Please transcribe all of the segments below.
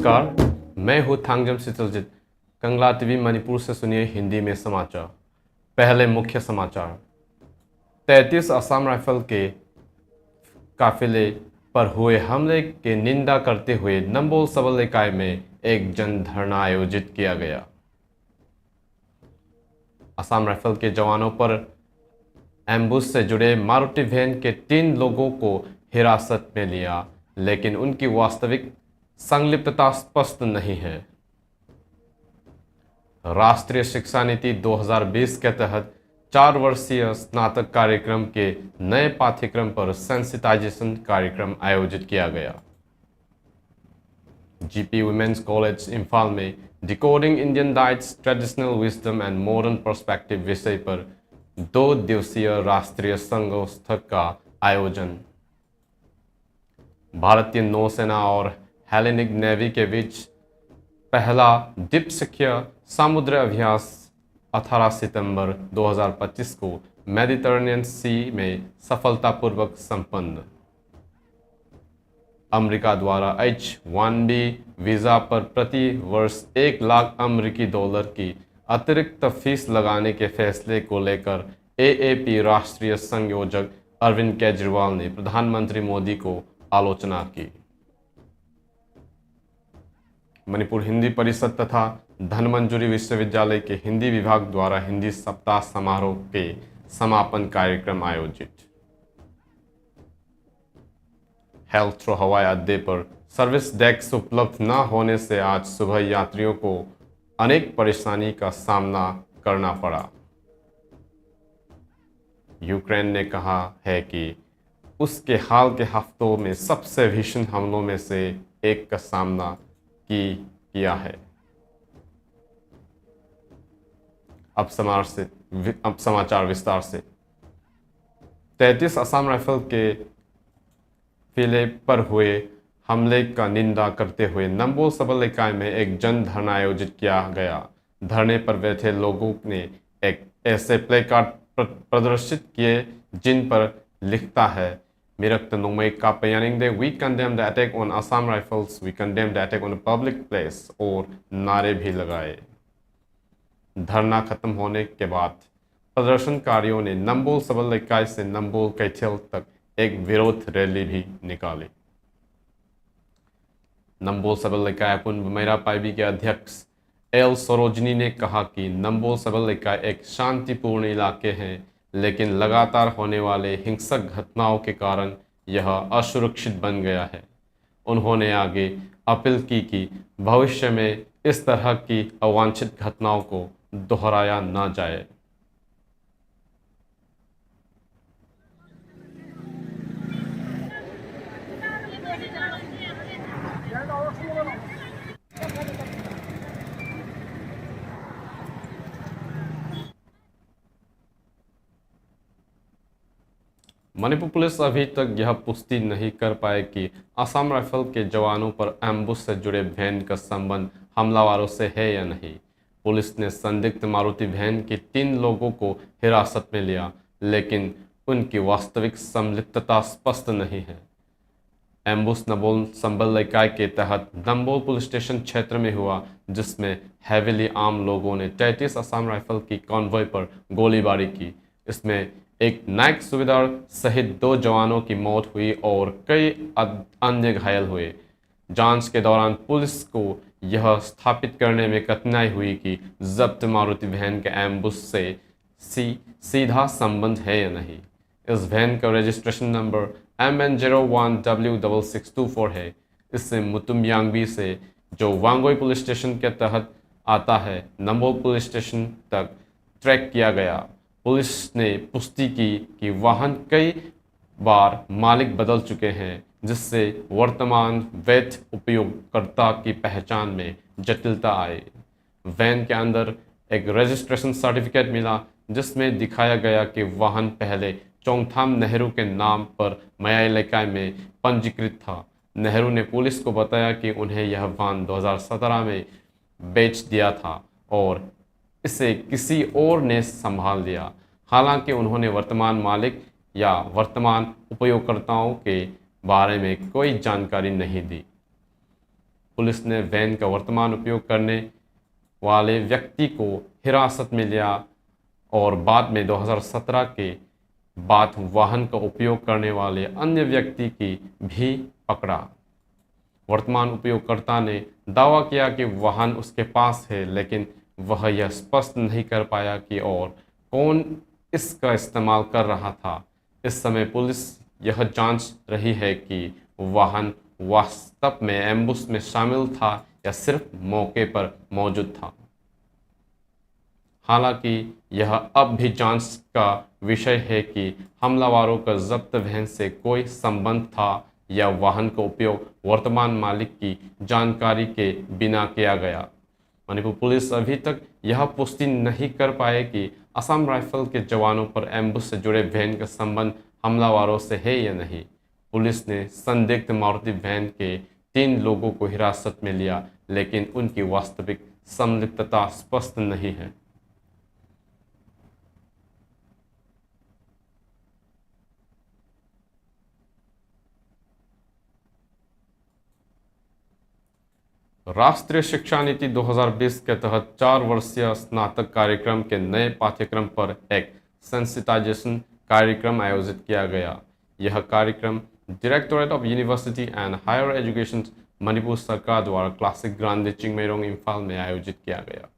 नमस्कार, मैं हूँ थांगजम सितलजित। कंगला टीवी मणिपुर से सुनिए हिंदी में समाचार। पहले मुख्य समाचार। 33 असम राइफल के काफिले पर हुए हमले की निंदा करते हुए नंबोल सबल इकाई में एक जन धरना आयोजित किया गया। असम राइफल के जवानों पर एम्बुश से जुड़े मारुति वैन के 3 लोगों को हिरासत में लिया, लेकिन उनकी वास्तविक संलिप्तता स्पष्ट नहीं है। राष्ट्रीय शिक्षा नीति 2020 के तहत 4 वर्षीय स्नातक कार्यक्रम के नए पाठ्यक्रम पर सेंसिटाइजेशन कार्यक्रम आयोजित किया गया। जीपी वुमेन्स कॉलेज इंफाल में decoding Indian diets, traditional wisdom and modern perspective विषय पर 2 दिवसीय राष्ट्रीय संगोष्ठी का आयोजन। भारतीय नौसेना और हेलेनिक नेवी के बीच पहला द्विपक्षीय समुद्र अभ्यास 18 सितंबर 2025 को मेडिटरेनियन सी में सफलतापूर्वक संपन्न। अमेरिका द्वारा H-1B वीजा पर प्रति वर्ष $1,00,000 की अतिरिक्त फीस लगाने के फैसले को लेकर AAP राष्ट्रीय संयोजक अरविंद केजरीवाल ने प्रधानमंत्री मोदी को आलोचना की। मणिपुर हिंदी परिषद तथा धनमंजूरी विश्वविद्यालय के हिंदी विभाग द्वारा हिंदी सप्ताह समारोह के समापन कार्यक्रम आयोजित। हेथ्रो हवाई अड्डे पर सर्विस डेस्क उपलब्ध न होने से आज सुबह यात्रियों को अनेक परेशानी का सामना करना पड़ा। यूक्रेन ने कहा है कि उसके हाल के हफ्तों में सबसे भीषण हमलों में से एक का सामना किया है। अब समाचार विस्तार से। 33 असम राइफल के किले पर हुए हमले का निंदा करते हुए नंबोल सबल इकाई में एक जन धरना आयोजित किया गया। धरने पर बैठे लोगों ने एक ऐसे प्ले कार्ड प्रदर्शित किए जिन पर लिखता है, Mirak Nongmai Kapayaningde, we condemn the attack on Assam Rifles, we condemn the attack on a public place, और नारे भी लगाए। धरना खत्म होने के बाद प्रदर्शनकारियों ने नंबोल सबल इकाई से नंबोल कैथल तक एक विरोध रैली भी निकाली। नंबोल सबल इकाई पुन मेरा पाइबी के अध्यक्ष एल सरोजनी ने कहा कि नंबोल सबल इकाई एक शांतिपूर्ण इलाके हैं, लेकिन लगातार होने वाले हिंसक घटनाओं के कारण यह असुरक्षित बन गया है। उन्होंने आगे अपील की कि भविष्य में इस तरह की अवांछित घटनाओं को दोहराया न जाए। मणिपुर पुलिस अभी तक यह पुष्टि नहीं कर पाए कि असम राइफल के जवानों पर एम्बुश से जुड़े वैन का संबंध हमलावरों से है या नहीं। पुलिस ने संदिग्ध मारुति वैन के 3 लोगों को हिरासत में लिया, लेकिन उनकी वास्तविक संलिप्तता स्पष्ट नहीं है। एम्बुश नंबोल संबल इकाई के तहत नंबोल पुलिस स्टेशन क्षेत्र में हुआ, जिसमें हैवीली आर्म लोगों ने 33 असम राइफल की कॉन्वॉय पर गोलीबारी की। इसमें एक नायक सूबेदार सहित 2 जवानों की मौत हुई और कई अन्य घायल हुए। जांच के दौरान पुलिस को यह स्थापित करने में कठिनाई हुई कि जब्त मारुति वैन के एम्बुश से सीधा संबंध है या नहीं। इस वैन का रजिस्ट्रेशन नंबर MN01W6624 है। इससे मुतुमयांगबी से, जो वांगोई पुलिस स्टेशन के तहत आता है, नंबोल पुलिस स्टेशन तक ट्रैक किया गया। पुलिस ने पुष्टि की कि वाहन कई बार मालिक बदल चुके हैं, जिससे वर्तमान वैध उपयोगकर्ता की पहचान में जटिलता आई। वैन के अंदर एक रजिस्ट्रेशन सर्टिफिकेट मिला, जिसमें दिखाया गया कि वाहन पहले चोंगथाम नेहरू के नाम पर मयाई इकाई में पंजीकृत था। नेहरू ने पुलिस को बताया कि उन्हें यह वाहन 2017 में बेच दिया था और इसे किसी और ने संभाल लिया। हालांकि उन्होंने वर्तमान मालिक या वर्तमान उपयोगकर्ताओं के बारे में कोई जानकारी नहीं दी। पुलिस ने वैन का वर्तमान उपयोग करने वाले व्यक्ति को हिरासत में लिया और बाद में 2017 के बाद वाहन का उपयोग करने वाले अन्य व्यक्ति की भी पकड़ा। वर्तमान उपयोगकर्ता ने दावा किया कि वाहन उसके पास है, लेकिन वह यह स्पष्ट नहीं कर पाया कि और कौन इसका इस्तेमाल कर रहा था। इस समय पुलिस यह जांच रही है कि वाहन वास्तव में एम्बुश में शामिल था या सिर्फ मौके पर मौजूद था। हालांकि यह अब भी जांच का विषय है कि हमलावरों का जब्त वैन से कोई संबंध था या वाहन का उपयोग वर्तमान मालिक की जानकारी के बिना किया गया। मणिपुर पुलिस अभी तक यह पुष्टि नहीं कर पाए कि असम राइफल के जवानों पर एम्बुश से जुड़े वैन का संबंध हमलावरों से है या नहीं। पुलिस ने संदिग्ध मारुति वैन के 3 लोगों को हिरासत में लिया, लेकिन उनकी वास्तविक संलिप्तता स्पष्ट नहीं है। राष्ट्रीय शिक्षा नीति 2020 के तहत 4 वर्षीय स्नातक कार्यक्रम के नए पाठ्यक्रम पर एक सेंसिटाइजेशन कार्यक्रम आयोजित किया गया। यह कार्यक्रम directorate of university and higher education Manipur सरकार द्वारा क्लासिक ग्रांडे चिंगमेरोंग इम्फाल में आयोजित किया गया।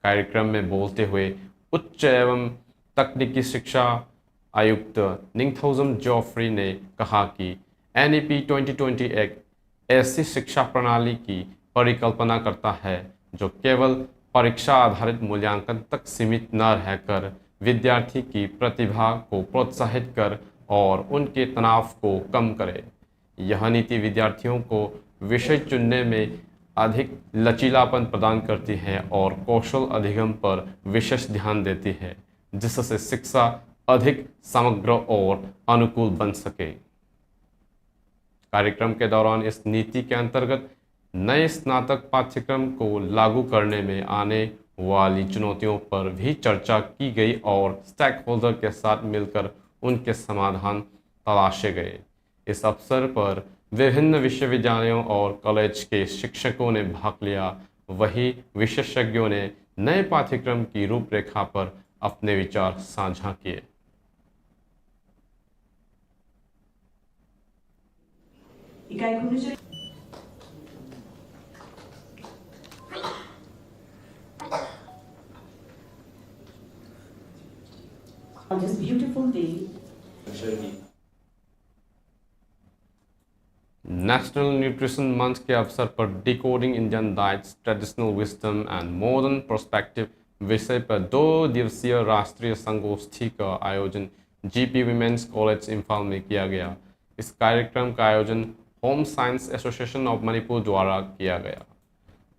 कार्यक्रम में बोलते हुए उच्च एवं तकनीकी शिक्षा आयुक्त निंगथौजम जोफ्री ने कहा कि NEP 2020 एक ऐसी शिक्षा प्रणाली की परिकल्पना करता है जो केवल परीक्षा आधारित मूल्यांकन तक सीमित न रहकर विद्यार्थी की प्रतिभा को प्रोत्साहित कर और उनके तनाव को कम करे। यह नीति विद्यार्थियों को विषय चुनने में अधिक लचीलापन प्रदान करती है और कौशल अधिगम पर विशेष ध्यान देती है, जिससे शिक्षा अधिक समग्र और अनुकूल बन सके। कार्यक्रम के दौरान इस नीति के अंतर्गत नए स्नातक पाठ्यक्रम को लागू करने में आने वाली चुनौतियों पर भी चर्चा की गई और स्टेक होल्डर के साथ मिलकर उनके समाधान तलाशे गए। इस अवसर पर विभिन्न विश्वविद्यालयों और कॉलेज के शिक्षकों ने भाग लिया। वहीं विशेषज्ञों ने नए पाठ्यक्रम की रूपरेखा पर अपने विचार साझा किए। On this beautiful day, national nutrition month के अवसर पर decoding Indian diets traditional wisdom and modern perspective विषय पर 2 दिवसीय राष्ट्रीय संगोष्ठी का आयोजन GP विमेंस कॉलेज इम्फाल में किया गया। इस कार्यक्रम का आयोजन home science association of Manipur द्वारा किया गया।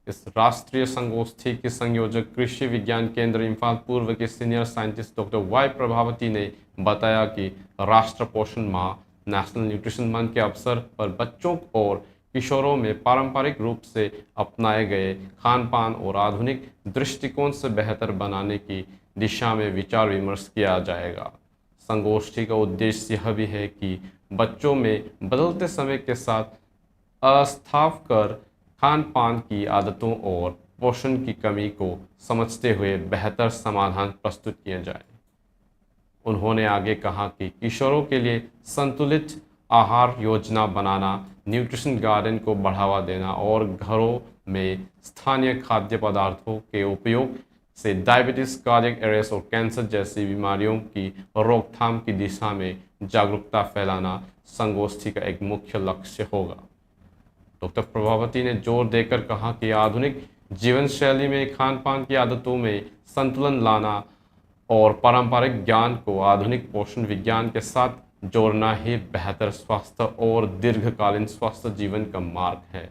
इस राष्ट्रीय संगोष्ठी के संयोजक कृषि विज्ञान केंद्र इम्फाल पूर्व के senior scientist doctor Y Prabhavati ने बताया कि राष्ट्र पोषण माह नेशनल न्यूट्रिशन मंथ के अवसर पर बच्चों और किशोरों में पारंपरिक रूप से अपनाए गए खान पान और आधुनिक दृष्टिकोण से बेहतर बनाने की दिशा में विचार विमर्श किया जाएगा। संगोष्ठी का उद्देश्य यह भी है कि बच्चों में बदलते समय के साथ अस्ताव कर खान पान की आदतों और पोषण की कमी को समझते हुए बेहतर समाधान प्रस्तुत किए जाए। उन्होंने आगे कहा कि किशोरों के लिए संतुलित आहार योजना बनाना, न्यूट्रिशन गार्डन को बढ़ावा देना और घरों में स्थानीय खाद्य पदार्थों के उपयोग से डायबिटीज, कार्डियक अरेस्ट और कैंसर जैसी बीमारियों की रोकथाम की दिशा में जागरूकता फैलाना संगोष्ठी का एक मुख्य लक्ष्य होगा। डॉक्टर प्रभावती ने जोर देकर कहा कि आधुनिक जीवन शैली में खान पान की आदतों में संतुलन लाना और पारंपरिक ज्ञान को आधुनिक पोषण विज्ञान के साथ जोड़ना ही बेहतर स्वास्थ्य और दीर्घकालीन स्वास्थ्य जीवन का मार्ग है।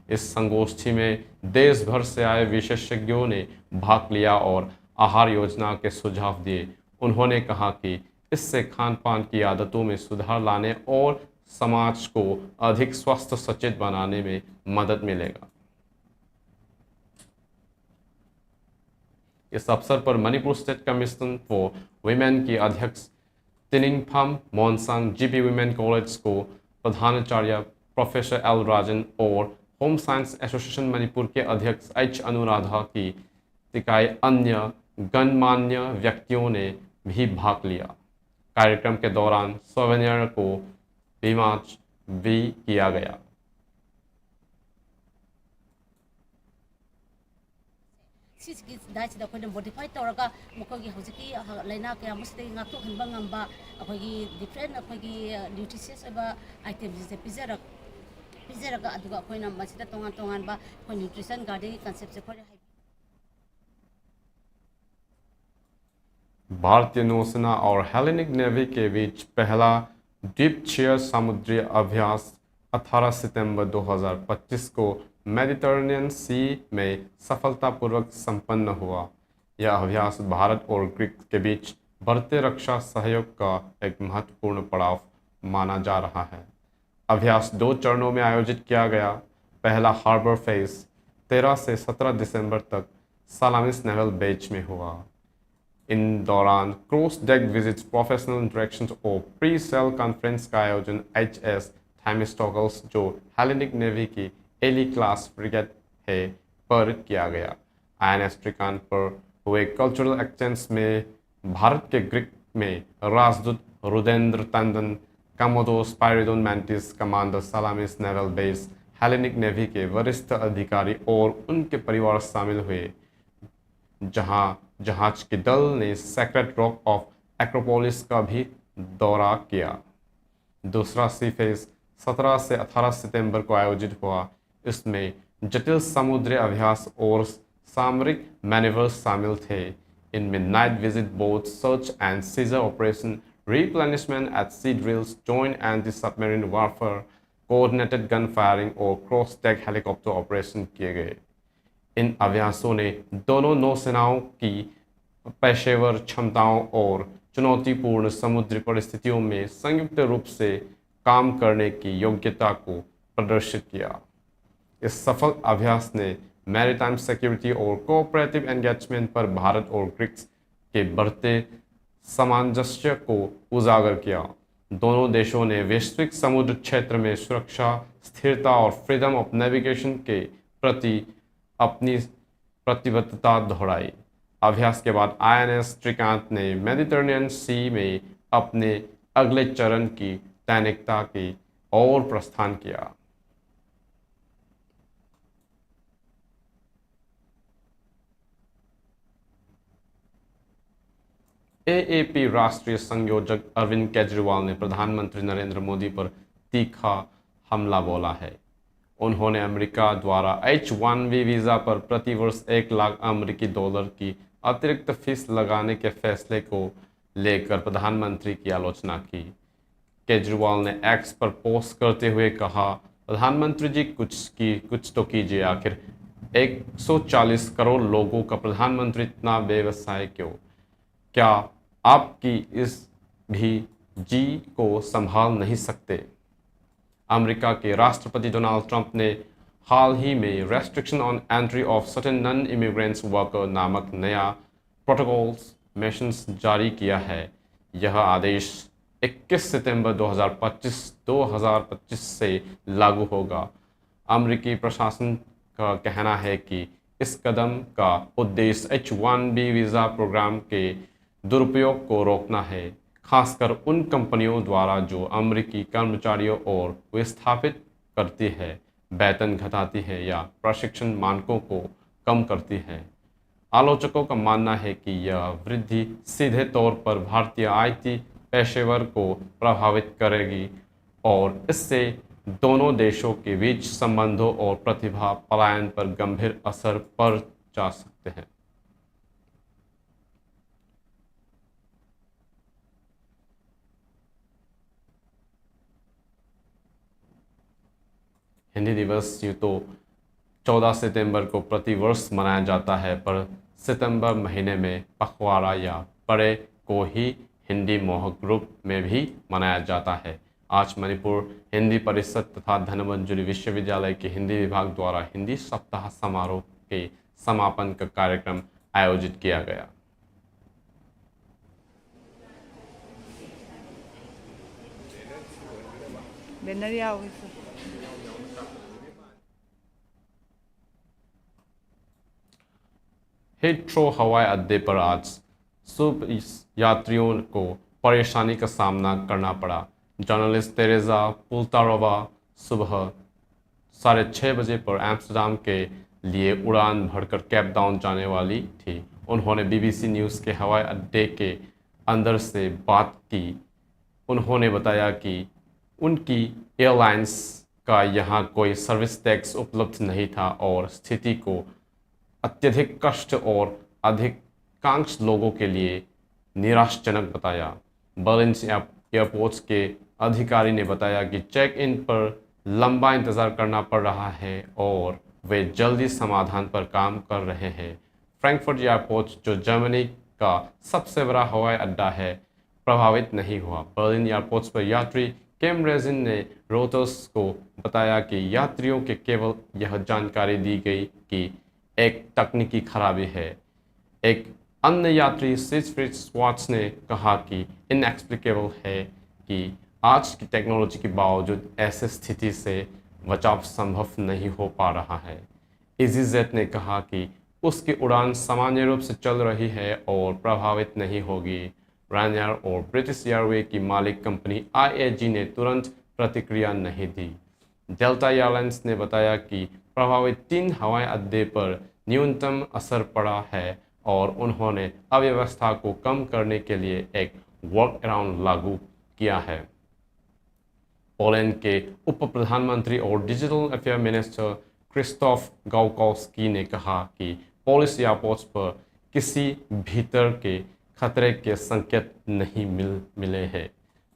इस संगोष्ठी में देश भर से आए विशेषज्ञों ने भाग लिया और आहार योजना के सुझाव दिए। उन्होंने कहा कि इससे खान पान की आदतों में सुधार लाने और समाज को अधिक स्वास्थ्य सचेत बनाने में मदद मिलेगा। इस अवसर पर Manipur state commission for women की अध्यक्ष तिनिंगफाम मोनसांग GP विमेन कॉलेज को प्रधानाचार्य प्रोफेसर एल राजन और होम साइंस एसोसिएशन मणिपुर के अध्यक्ष एच अनुराधा की इकाई अन्य गणमान्य व्यक्तियों ने भी भाग लिया। कार्यक्रम के दौरान सोवेनियर को विमार्च भी किया गया। सिसकी दाइसिदा अखोइना मोडिफाई तौरगा मखोगी हौजिकी लाइना कया मसदे ngaktho hanba ngamba अखोगी डिफरेंट अखोगी न्यूट्रिशियस एबा आइटम्स से पिजरगा अदुगा अखोइना मसिदा तोंगान तोंगान बा अखोइ न्यूट्रिशन गार्डन कांसेप्ट से खोरे। भारतीय नौसेना और हेलेनिक नेवी के बीच पहला द्वीपक्षीय समुद्री अभ्यास 18 सितंबर 2025 को मेडिटरेनियन सी में सफलतापूर्वक संपन्न हुआ। यह अभ्यास भारत और ग्रीक के बीच बढ़ते रक्षा सहयोग का एक महत्वपूर्ण पड़ाव माना जा रहा है। अभ्यास 2 चरणों में आयोजित किया गया। पहला हार्बर फेज 13 से 17 दिसंबर तक सलामिस नेवल बेच में हुआ। इन दौरान cross deck visits, professional interactions और प्री सेल कॉन्फ्रेंस का आयोजन एचएस थेमिस्टोकल्स, जो हेलेनिक नेवी की एली क्लास फ्रिगेट है, पर किया गया। आईएनएस ट्रिकान पर हुए कल्चरल एक्सचेंज में भारत के ग्रीक में राजदूत Rudrendra Tandon, commodore Spyridon Mantis, commander Salamis naval base, Hellenic navy के वरिष्ठ अधिकारी और उनके परिवार शामिल हुए। जहां जहाज के दल ने सेक्रेट रॉक ऑफ एक्रोपोलिस का भी दौरा किया। दूसरा सी फेज 17 से 18 सितंबर को आयोजित हुआ। इसमें जटिल समुद्री अभ्यास और सामरिक मैनेवर्स शामिल थे। इनमें night visit, boat search and seizure operation, replenishment at sea drills, joint anti submarine warfare, coordinated gun firing और क्रॉस डेक हेलीकॉप्टर ऑपरेशन किए गए। इन अभ्यासों ने दोनों नौसेनाओं की पेशेवर क्षमताओं और चुनौतीपूर्ण समुद्री परिस्थितियों में संयुक्त रूप से काम करने की योग्यता को प्रदर्शित किया। इस सफल अभ्यास ने मैरीटाइम सिक्योरिटी और कोऑपरेटिव एंगेजमेंट पर भारत और ग्रीक्स के बढ़ते सामंजस्य को उजागर किया। दोनों देशों ने वैश्विक समुद्र क्षेत्र में सुरक्षा, स्थिरता और फ्रीडम ऑफ नेविगेशन के प्रति अपनी प्रतिबद्धता दोहराई। अभ्यास के बाद आईएनएस ट्रिकांत ने मेडिटरेनियन सी में अपने अगले चरण की तैनाती की ओर प्रस्थान किया। एएपी राष्ट्रीय संयोजक अरविंद केजरीवाल ने प्रधानमंत्री नरेंद्र मोदी पर तीखा हमला बोला है। उन्होंने अमेरिका द्वारा H-1B वीज़ा पर प्रतिवर्ष 1 लाख अमेरिकी डॉलर की अतिरिक्त फीस लगाने के फैसले को लेकर प्रधानमंत्री की आलोचना की। केजरीवाल ने एक्स पर पोस्ट करते हुए कहा, प्रधानमंत्री जी कुछ तो कीजिए। आखिर 140 करोड़ लोगों का प्रधानमंत्री इतना व्यवसाय क्यों? क्या आपकी इस भी जी को संभाल नहीं सकते? अमेरिका के राष्ट्रपति डोनाल्ड ट्रंप ने हाल ही में restriction on entry of certain non immigrants worker नामक नया प्रोटोकॉल्स मेंशंस जारी किया है। यह आदेश 21 सितंबर 2025 से लागू होगा। अमेरिकी प्रशासन का कहना है कि इस कदम का उद्देश्य H-1B वीज़ा प्रोग्राम के दुरुपयोग को रोकना है, खासकर उन कंपनियों द्वारा जो अमेरिकी कर्मचारियों और विस्थापित करती है, वेतन घटाती है या प्रशिक्षण मानकों को कम करती है। आलोचकों का मानना है कि यह वृद्धि सीधे तौर पर भारतीय आईटी पेशेवर को प्रभावित करेगी और इससे दोनों देशों के बीच संबंधों और प्रतिभा पलायन पर गंभीर असर पड़ जा सकते हैं। हिंदी दिवस यूँ तो 14 सितंबर को प्रतिवर्ष मनाया जाता है, पर सितंबर महीने में पखवाड़ा या परे को ही हिंदी मोहक रूप में भी मनाया जाता है। आज मणिपुर हिंदी परिषद तथा धनमंजुरी विश्वविद्यालय के हिंदी विभाग द्वारा हिंदी सप्ताह समारोह के समापन का कार्यक्रम आयोजित किया गया। हीथ्रो हवाई अड्डे पर आज सुबह यात्रियों को परेशानी का सामना करना पड़ा। जर्नलिस्ट तेरेजा पुलतारोवा सुबह 6:30 बजे पर एम्स्टर्डम के लिए उड़ान भरकर केप टाउन जाने वाली थी। उन्होंने बीबीसी न्यूज़ के हवाई अड्डे के अंदर से बात की। उन्होंने बताया कि उनकी एयरलाइंस का यहाँ कोई सर्विस टैक्स उपलब्ध नहीं था और स्थिति को अत्यधिक कष्ट और अधिकांश लोगों के लिए निराशाजनक बताया। बर्लिन एयरपोर्ट्स के अधिकारी ने बताया कि चेक इन पर लंबा इंतज़ार करना पड़ रहा है और वे जल्दी समाधान पर काम कर रहे हैं। फ्रैंकफर्ट एयरपोर्ट, जो जर्मनी का सबसे बड़ा हवाई अड्डा है, प्रभावित नहीं हुआ। बर्लिन एयरपोर्ट्स पर यात्री केम रेजिन ने रोटर्स को बताया कि यात्रियों के केवल यह जानकारी दी गई कि एक तकनीकी खराबी है। एक अन्य यात्री सिगफ्रिड स्वाट्स ने कहा कि इनएक्सप्लिकेबल है कि आज की टेक्नोलॉजी के बावजूद ऐसी स्थिति से बचाव संभव नहीं हो पा रहा है। ईज़ीजेट ने कहा कि उसकी उड़ान सामान्य रूप से चल रही है और प्रभावित नहीं होगी। रायनेयर और ब्रिटिश एयरवे की मालिक कंपनी IAG ने तुरंत प्रतिक्रिया नहीं दी। डेल्टा एयरलाइंस ने बताया कि प्रभावित 3 हवाई अड्डे पर न्यूनतम असर पड़ा है और उन्होंने अव्यवस्था को कम करने के लिए एक वर्क अराउंड लागू किया है। पोलैंड के उप प्रधानमंत्री और डिजिटल अफेयर मिनिस्टर क्रिस्टोफ गाउकाउस्की ने कहा कि पोलिश एयरपोर्ट्स पर किसी भीतर के खतरे के संकेत नहीं मिले हैं।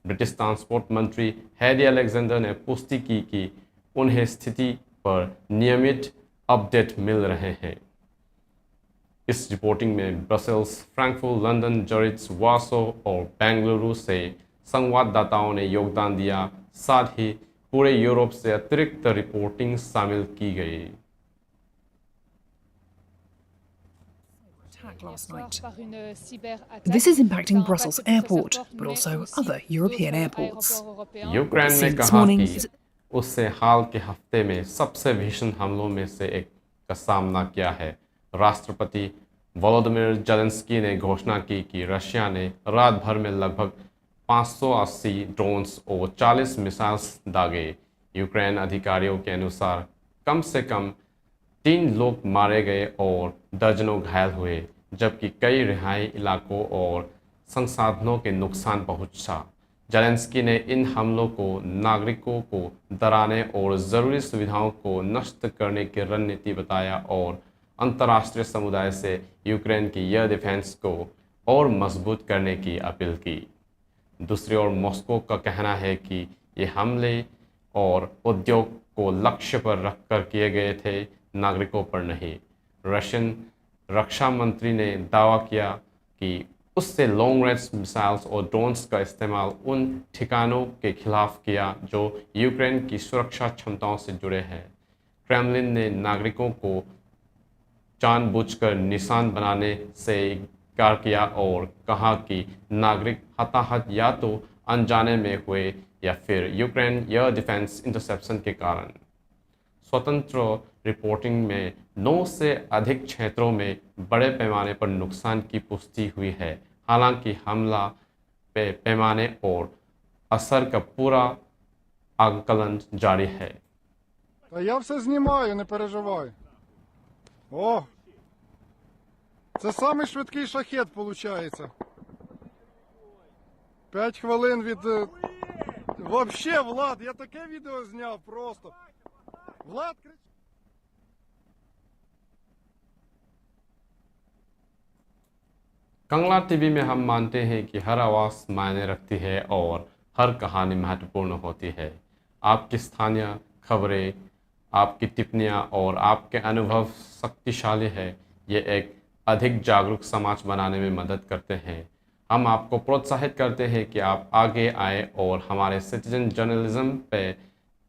ब्रिटिश ट्रांसपोर्ट मंत्री हैरी अलेक्जेंडर ने पुष्टि की कि उन्हें स्थिति पर नियमित अपडेट मिल रहे हैं। इस रिपोर्टिंग में ब्रसेल्स, फ्रैंकफर्ट, लंदन, जरिच, वार्सो और बेंगलुरु से संवाददाताओं ने योगदान दिया। साथ ही पूरे यूरोप से अतिरिक्त रिपोर्टिंग शामिल की गई। Last night. This is impacting Brussels airport, but also other European airports. Ukraine ने This कहा morning, कि उससे हाल के हफ्ते में सबसे भीषण हमलों में से एक का सामना किया है। राष्ट्रपति वोलोदिमीर जेलेंस्की ने घोषणा की कि रशिया ने रात भर में लगभग 580 ड्रोन्स और 40 मिसाइल्स दागे। यूक्रेन अधिकारियों के अनुसार कम से कम 3 लोग मारे गए और दर्जनों घायल हुए, जबकि कई रिहाई इलाकों और संसाधनों के नुकसान पहुंचा। जेलेंस्की ने इन हमलों को नागरिकों को डराने और ज़रूरी सुविधाओं को नष्ट करने की रणनीति बताया और अंतर्राष्ट्रीय समुदाय से यूक्रेन की एयर डिफेंस को और मजबूत करने की अपील की। दूसरी ओर मॉस्को का कहना है कि ये हमले और उद्योग को लक्ष्य पर रखकर किए गए थे, नागरिकों पर नहीं। रशियन रक्षा मंत्री ने दावा किया कि उससे लॉन्ग रेंज मिसाइल्स और ड्रोन्स का इस्तेमाल उन ठिकानों के खिलाफ किया जो यूक्रेन की सुरक्षा क्षमताओं से जुड़े हैं। क्रेमलिन ने नागरिकों को जानबूझकर निशान बनाने से इनकार किया और कहा कि नागरिक हताहत या तो अनजाने में हुए या फिर यूक्रेन एयर डिफेंस इंटरसेप्शन के कारण। स्वतंत्र रिपोर्टिंग में 9 से अधिक क्षेत्रों में बड़े पैमाने पर नुकसान की पुष्टि हुई है। हालांकि हमला पे पैमाने और असर का पूरा आकलन जारी है। Та я все знімаю, не переживай. О! Це самий швидкий шахет, виходить. 5 хвилин від... Вообще, Влад, я таке відео зняв просто. Влад, кричи. कंगला टीवी में हम मानते हैं कि हर आवाज़ मायने रखती है और हर कहानी महत्वपूर्ण होती है। आपकी स्थानीय खबरें, आपकी टिप्पणियाँ और आपके अनुभव शक्तिशाली है। ये एक अधिक जागरूक समाज बनाने में मदद करते हैं। हम आपको प्रोत्साहित करते हैं कि आप आगे आए और हमारे सिटीजन जर्नलिज्म पे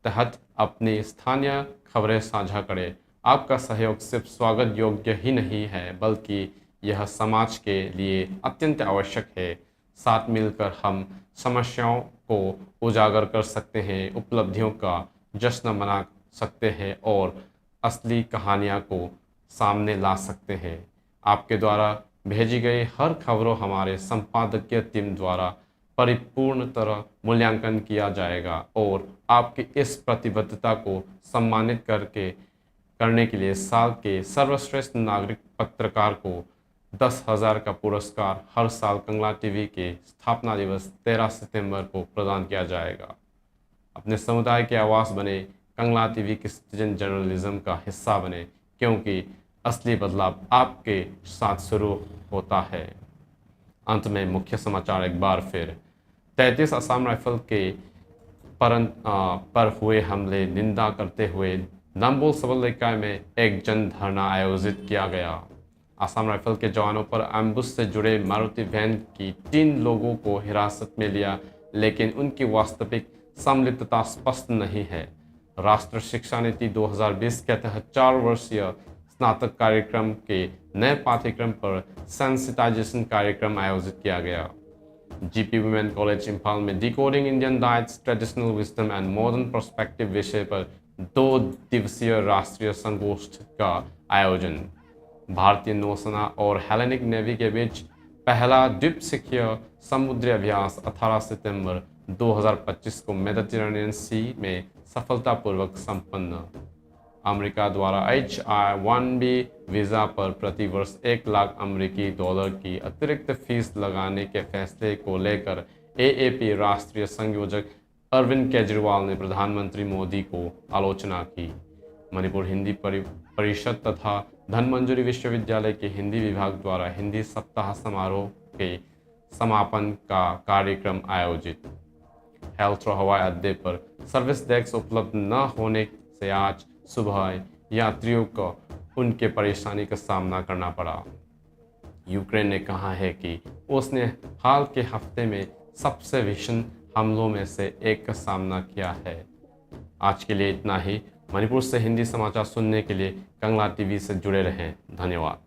तहत अपनी स्थानीय खबरें साझा करें। आपका सहयोग सिर्फ स्वागत योग्य ही नहीं है, बल्कि यह समाज के लिए अत्यंत आवश्यक है। साथ मिलकर हम समस्याओं को उजागर कर सकते हैं, उपलब्धियों का जश्न मना सकते हैं और असली कहानियाँ को सामने ला सकते हैं। आपके द्वारा भेजी गई हर खबरों हमारे संपादकीय टीम द्वारा परिपूर्ण तरह मूल्यांकन किया जाएगा और आपकी इस प्रतिबद्धता को सम्मानित करने के लिए साल के सर्वश्रेष्ठ नागरिक पत्रकार को 10,000 का पुरस्कार हर साल कंगला टीवी के स्थापना दिवस 13 सितंबर को प्रदान किया जाएगा। अपने समुदाय की आवाज़ बने, कंगला टीवी के सिटीजन जर्नलिज्म का हिस्सा बने, क्योंकि असली बदलाव आपके साथ शुरू होता है। अंत में मुख्य समाचार एक बार फिर। 33 असम राइफल के पर हुए हमले निंदा करते हुए नंबोल सबल इकाई में एक जन धरना आयोजित किया गया। असम राइफल के जवानों पर एम्बुश से जुड़े मारुति वैन की 3 लोगों को हिरासत में लिया, लेकिन उनकी वास्तविक संलिप्तता स्पष्ट नहीं है। राष्ट्रीय शिक्षा नीति 2020 के तहत 4 वर्षीय स्नातक कार्यक्रम के नए पाठ्यक्रम पर सेंसिटाइजेशन कार्यक्रम आयोजित किया गया। जीपी वुमेन कॉलेज इम्फाल में decoding Indian diets, traditional wisdom and modern perspective विषय पर 2 दिवसीय राष्ट्रीय संगोष्ठी का आयोजन। भारतीय नौसेना और हेलेनिक नेवी के बीच पहला द्विपक्षीय समुद्री अभ्यास 18 सितंबर 2025 को मेडिटेरेनियन सी में सफलतापूर्वक संपन्न। अमेरिका द्वारा H-1B वीज़ा पर प्रतिवर्ष $1 लाख अमेरिकी डॉलर की अतिरिक्त फीस लगाने के फैसले को लेकर AAP राष्ट्रीय संयोजक अरविंद केजरीवाल ने प्रधानमंत्री मोदी को आलोचना की। मणिपुर हिंदी परिषद तथा धनमंजूरी विश्वविद्यालय के हिंदी विभाग द्वारा हिंदी सप्ताह समारोह के समापन का कार्यक्रम आयोजित। हेल्थ्रो हवाई अड्डे पर सर्विस डेस्क उपलब्ध न होने से आज सुबह यात्रियों को उनके परेशानी का सामना करना पड़ा। यूक्रेन ने कहा है कि उसने हाल के हफ्ते में सबसे भीषण हमलों में से एक का सामना किया है। आज के लिए इतना ही। मणिपुर से हिंदी समाचार सुनने के लिए कंगला टीवी से जुड़े रहें। धन्यवाद।